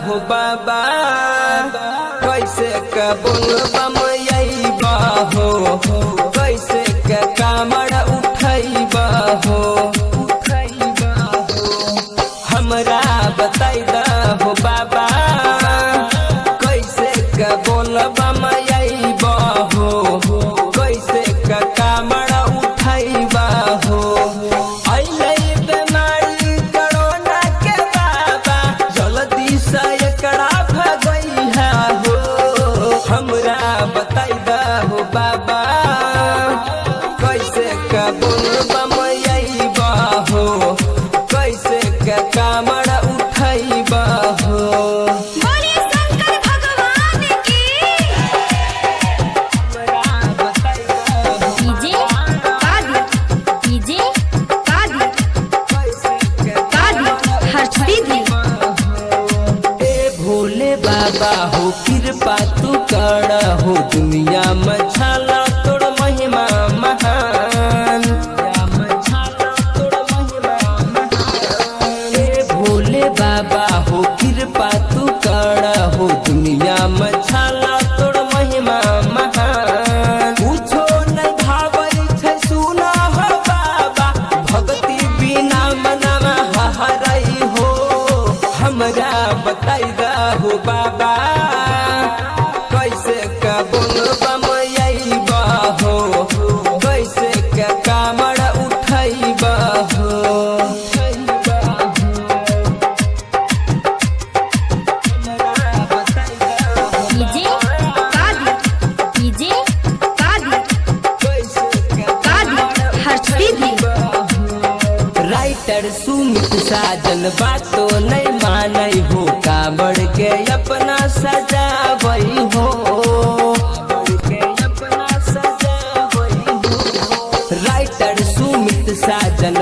हो बाबा कैसे कबूल बमयबा हो कैसे के कामड़ उठैबा हो हमरा बताई दा हो बाबा कैसे कबूल बमयबा हो कैसे के कामड़ उठैबा हो बताई दा हो बाबा कैसे कबूल बमयबा हो कैसे के कामड़ उठैबा हो। बोले शंकर भगवान की। डीजे कादी हर सीधी। ए भोले बाबा हो कृपा तू कर हो दुनिया में छाला तोड़ महिमा महान ए भोले बाबा हो कृपा तू कर हो दुनिया में छाला तोड़ महिमा महान पूछो नहीं भावै छै सुना हो बाबा भक्ति बिना मनमा हरई हो हमरा बताई दा हो बाबा कैसे कबूल बमयबा हो कैसे के कामड़ उठैबा हो। डीजे कादी हर सीधी। राइटर सुमित साजन बातो नहीं मानै हो कामड़ के अपना सजावई हो राइटर सुमित साजन